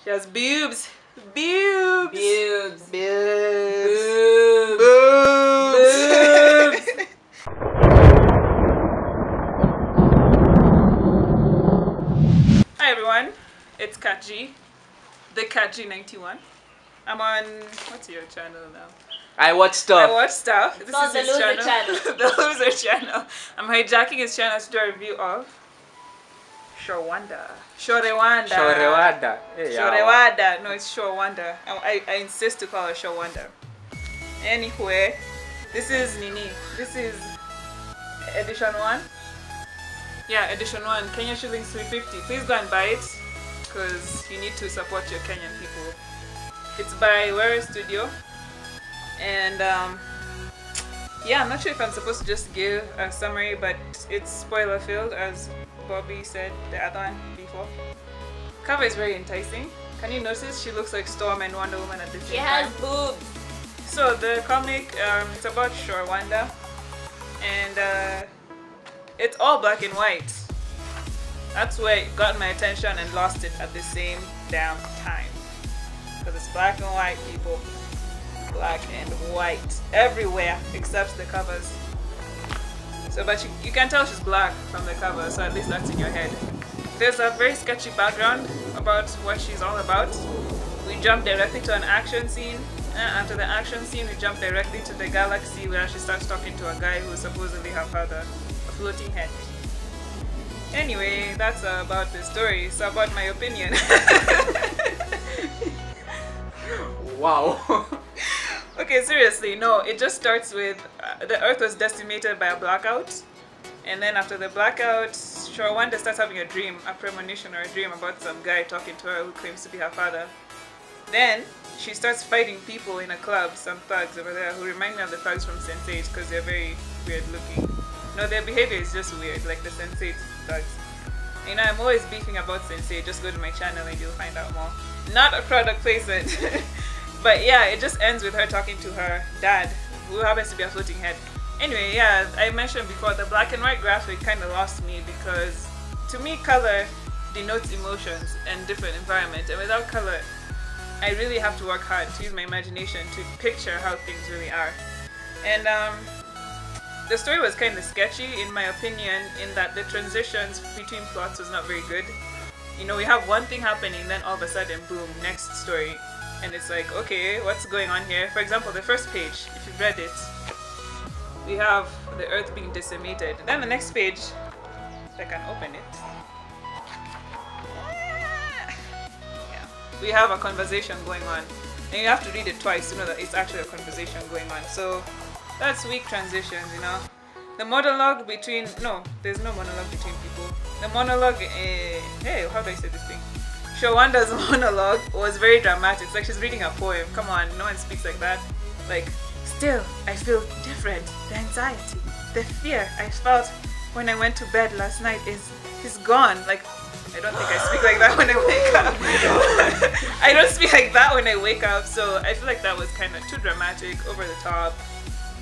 She has boobs. Boobs. Bewbs. Boobs. Boobs. Boobs. Hi everyone, it's Katjee, the Katjee 91. I'm on, what's your channel now? I watch stuff. I watch stuff. This called is the his Loser channel. The Loser channel. I'm hijacking his channel to do a review of Shore Wanda. Shore Wanda. Shore Wanda. Hey, Shore Wanda. No, it's Shore Wanda. I insist to call her Shore Wanda. Anyway, this is Nini. This is edition 1. Yeah, edition 1. Kenya shillings 350. Please go and buy it because you need to support your Kenyan people. It's by Where Studio. And yeah, I'm not sure if I'm supposed to just give a summary, but it's spoiler filled, as Bobby said the other one before. Cover is very enticing. Can you notice she looks like Storm and Wonder Woman at the same time? She has boobs. So the comic, it's about Shore Wanda, and it's all black and white. That's where it got my attention and lost it at the same damn time. Because it's black and white, people. Black and white everywhere except the covers. So, but you can tell she's black from the cover, so at least that's in your head. There's a very sketchy background about what she's all about. We jump directly to an action scene. After the action scene, we jump directly to the galaxy where she starts talking to a guy who supposedly her father, a floating head. Anyway, that's about the story. It's about my opinion. Wow. Okay, seriously, no, it just starts with the Earth was decimated by a blackout, and then after the blackout, Shore Wanda starts having a dream, a premonition or a dream about some guy talking to her who claims to be her father. Then she starts fighting people in a club, some thugs over there who remind me of the thugs from Sense8 because they're very weird looking. No, their behavior is just weird, like the Sense8 thugs. You know, I'm always beefing about Sense8, just go to my channel and you'll find out more. Not a product placement. But yeah, it just ends with her talking to her dad, who happens to be a floating head. Anyway, yeah, I mentioned before, the black and white graphic kind of lost me because to me color denotes emotions and different environments, and without color I really have to work hard to use my imagination to picture how things really are. And the story was kind of sketchy in my opinion, in that the transitions between plots was not very good. You know, we have one thing happening, then all of a sudden, boom, next story. And it's like, okay, what's going on here? For example, the first page, if you've read it, we have the Earth being decimated. Then the next page, if I can open it, yeah, we have a conversation going on. And you have to read it twice to know that it's actually a conversation going on. So that's weak transitions, you know. The monologue between, no, there's no monologue between people. The monologue, hey, how do I say this thing? Shore Wanda's monologue was very dramatic. It's like she's reading a poem. Come on, no one speaks like that. Like, still, I feel different. The anxiety, the fear I felt when I went to bed last night is gone. Like, I don't think I speak like that when I wake up. Oh I don't speak like that when I wake up. So I feel like that was kind of too dramatic, over the top.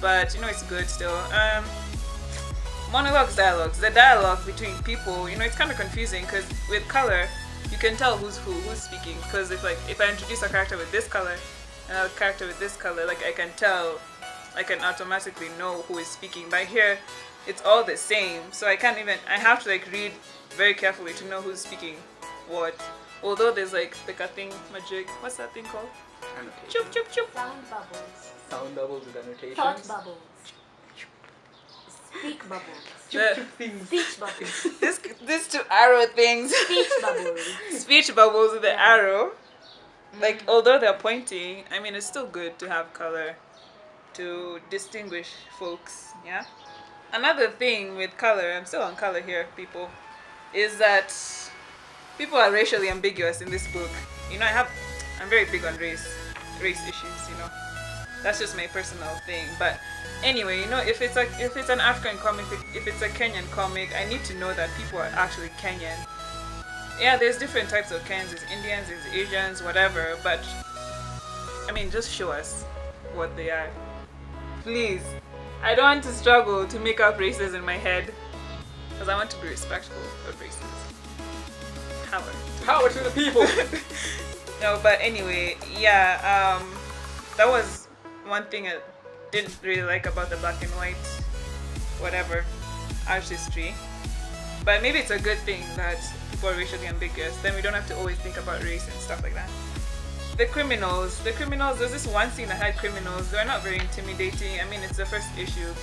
But you know, it's good still. Monologues, dialogues. The dialogue between people, you know, it's kind of confusing because with color, you can tell who's speaking, because if I introduce a character with this color and a character with this color, like I can tell, I can automatically know who is speaking. But here, it's all the same, so I can't even, I have to like read very carefully to know who's speaking what. Although there's like a thing, magic, what's that thing called? Annotation. Chup chup chup. Sound bubbles. Sound bubbles with annotations. Thought bubbles. Speak bubbles. Speech bubbles. These two arrow things. Speech bubbles. Speech bubbles with the arrow. Like, although they're pointing, I mean, it's still good to have color to distinguish folks, yeah? Another thing with color, I'm still on color here, people, is that people are racially ambiguous in this book. You know, I'm very big on race issues, you know. That's just my personal thing. But anyway, you know, if it's an African comic, if it's a Kenyan comic, I need to know that people are actually Kenyan. Yeah, there's different types of Kenyans, there's Indians, there's Asians, whatever, but I mean, just show us what they are. Please. I don't want to struggle to make up races in my head, because I want to be respectful of races. Power. Power to the people! No, but anyway, yeah, that was one thing I didn't really like about the black and white, whatever, artistry. But maybe it's a good thing that people are racially ambiguous. Then we don't have to always think about race and stuff like that. The criminals, there's this one scene that had criminals. They're not very intimidating. I mean, it's the first issue.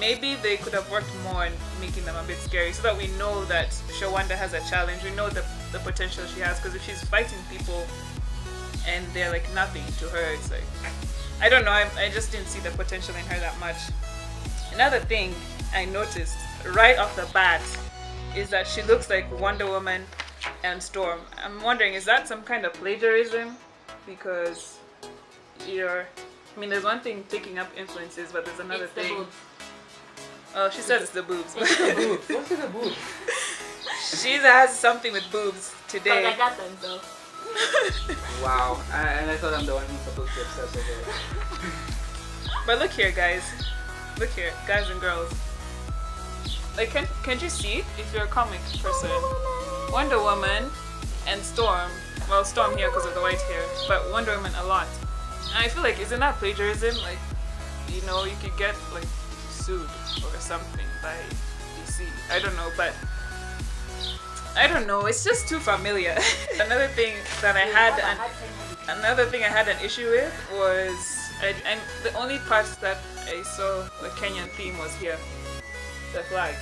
Maybe they could have worked more on making them a bit scary so that we know that Shore Wanda has a challenge. We know the potential she has, because if she's fighting people and they're like nothing to her, it's like, I don't know, I just didn't see the potential in her that much. Another thing I noticed right off the bat is that she looks like Wonder Woman and Storm. I'm wondering, is that some kind of plagiarism? Because I mean, there's one thing taking up influences, but there's another thing. Oh, she said it's the boobs. What's the boobs? What's the boobs? She has something with boobs today. But I got them though. Wow. And I thought I'm the one who's supposed to obsess over it. But look here, guys. Look here, guys and girls. Like, can't you see if you're a comic person? Wonder Woman and Storm. Well, Storm here because of the white hair, but Wonder Woman a lot. And I feel like, isn't that plagiarism? Like, you know, you could get like sued or something by DC. I don't know, but I don't know. It's just too familiar. Another thing that I had an issue with was the only parts that I saw the Kenyan theme was here, the flag.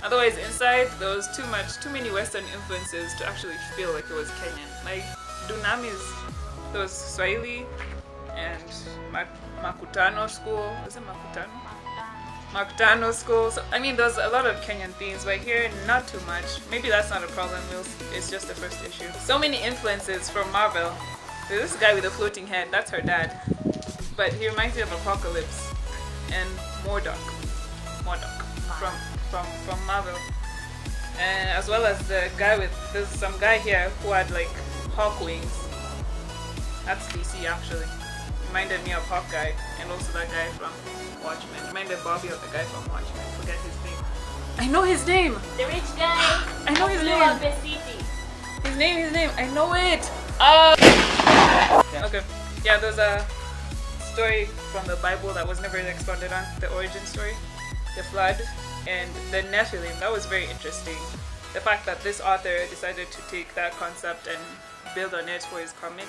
Otherwise, inside there was too many Western influences to actually feel like it was Kenyan. Like Dunamis, there was Swahili and Makutano school. Was it Makutano? Makutano school. So, I mean, there's a lot of Kenyan themes, but here not too much. Maybe that's not a problem. It's just the first issue. So many influences from Marvel. There's this guy with a floating head. That's her dad. But he reminds me of Apocalypse and Mordok from Marvel. And as well as the guy there's some guy here who had like hawk wings. That's DC actually. Reminded me of Hawkeye and also that guy from Watchmen. Reminded Bobby of the guy from Watchmen. Forget his name. I know his name! The rich guy. I know his name! Of the city. His name! I know it! Okay. Yeah, there's a story from the Bible that was never expanded on. The origin story. The flood and the Nephilim. That was very interesting. The fact that this author decided to take that concept and build on it for his comic.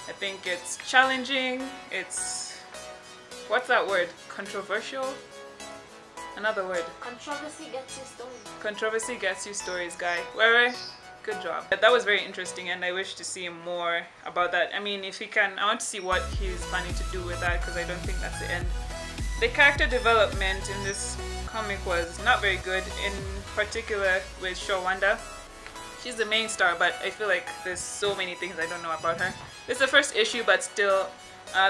I think it's challenging, it's, what's that word? Controversial? Another word. Controversy gets you stories. Controversy gets you stories, guy. Where? Good job. But that was very interesting and I wish to see more about that. I mean, if he can, I want to see what he's planning to do with that because I don't think that's the end. The character development in this comic was not very good, in particular with Shore Wanda. She's the main star, but I feel like there's so many things I don't know about her. It's the first issue, but still,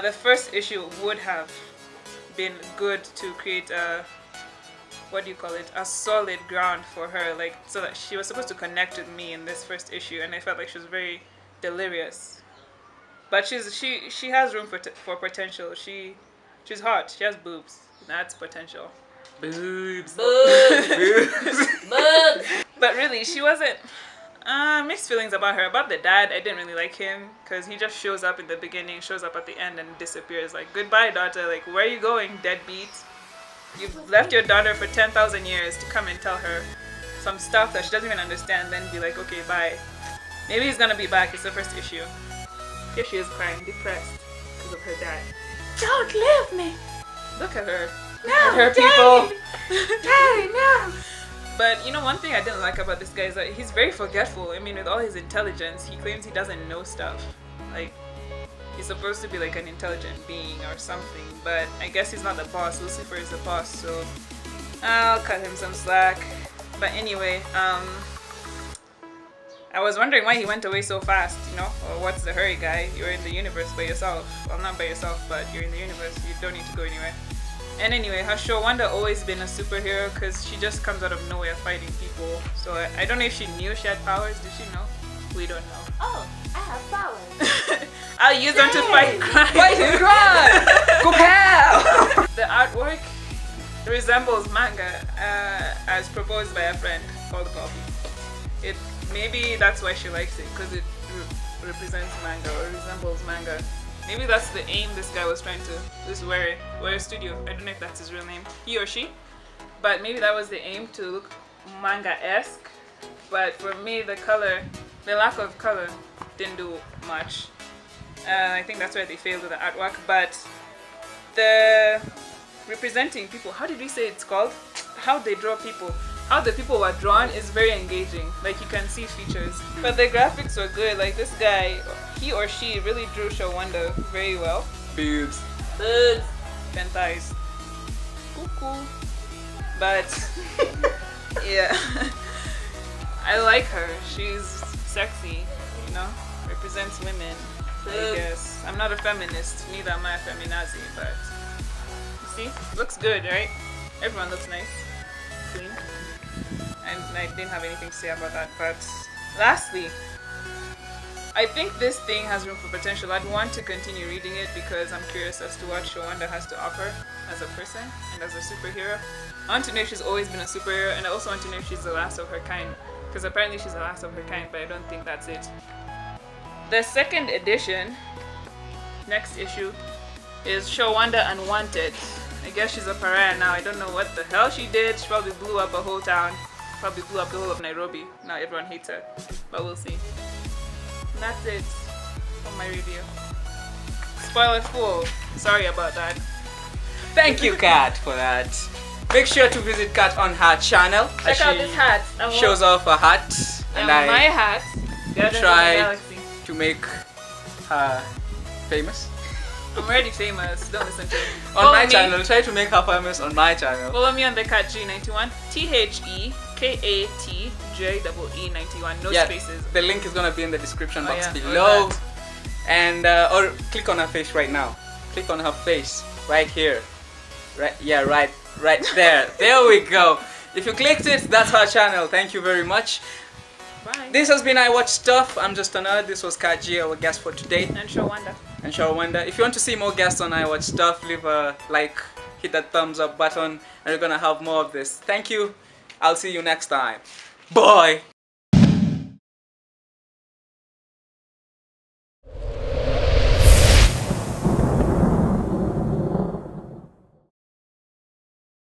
the first issue would have been good to create a, what do you call it, a solid ground for her, like, so that she was supposed to connect with me in this first issue, and I felt like she was very delirious. But she has room for potential. She's hot. She has boobs. That's potential. Boobs. Boobs. Boobs. Boobs. But really, she wasn't. Mixed feelings about her. About the dad, I didn't really like him because he just shows up in the beginning, shows up at the end, and disappears. Like, goodbye, daughter. Like, where are you going, deadbeat? You've left your daughter for 10,000 years to come and tell her some stuff that she doesn't even understand, then be like, okay, bye. Maybe he's gonna be back. It's the first issue. Here she is crying, depressed because of her dad. Don't leave me. Look at her. No, Her Daddy. people. Daddy, no. But you know, one thing I didn't like about this guy is that he's very forgetful. I mean, with all his intelligence, he claims he doesn't know stuff. Like, he's supposed to be like an intelligent being or something, but I guess he's not the boss. Lucifer is the boss, so I'll cut him some slack. But anyway, I was wondering why he went away so fast, you know? Or what's the hurry, guy? You're in the universe by yourself. Well, not by yourself, but you're in the universe. You don't need to go anywhere. And anyway, has Shore Wanda always been a superhero? Because she just comes out of nowhere fighting people. So I don't know if she knew she had powers. Did she know? We don't know. Oh, I have powers. I'll use them to fight crime. Fight crime! Go pow! The artwork resembles manga as proposed by a friend called Coffee. Maybe that's why she likes it, because represents manga or resembles manga. Maybe that's the aim this guy was trying to. This Were Studio. I don't know if that's his real name, he or she, but maybe that was the aim, to look manga-esque. But for me, the lack of color didn't do much. I think that's where they failed with the artwork. But the representing people, how did we say it's called? How they draw people, how the people were drawn is very engaging. Like, you can see features. But the graphics were good. Like, this guy, he or she really drew Shore Wanda very well. Boobs. Bugs. Thighs. Cool. But yeah, I like her. She's sexy, you know, represents women. I guess I'm not a feminist, neither am I a feminazi, but you see, looks good, right? Everyone looks nice, clean, and I didn't have anything to say about that. But lastly, I think this thing has room for potential. I'd want to continue reading it because I'm curious as to what Shore Wanda has to offer as a person and as a superhero. I want to know if she's always been a superhero, and I also want to know if she's the last of her kind, because apparently she's the last of her kind, but I don't think that's it. The second edition, next issue, is Shore Wanda Unwanted. I guess she's a pariah now. I don't know what the hell she did. She probably blew up a whole town, probably blew up the whole of Nairobi. Now everyone hates her, but we'll see. And that's it for my review. Spoiler full. Sorry about that. Thank you, Kat, for that. Make sure to visit Kat on her channel. Check out this hat. Shows off her hat, and my hat. tried to make her famous. I'm already famous. Don't listen to me. On my channel, try to make her famous on my channel. Follow me on the Katjee91. THEKATJEE91. No spaces. The link is gonna be in the description box yeah, below. And or click on her face right now. Click on her face right here. Right there. There we go. If you clicked it, that's her channel. Thank you very much. Bye. This has been I Watch Stuff. I'm just a nerd. This was Katjee, our guest for today. And Shore Wanda. And Shore Wanda. If you want to see more guests on I Watch Stuff, leave a like, hit that thumbs up button, and we're gonna have more of this. Thank you. I'll see you next time. Bye.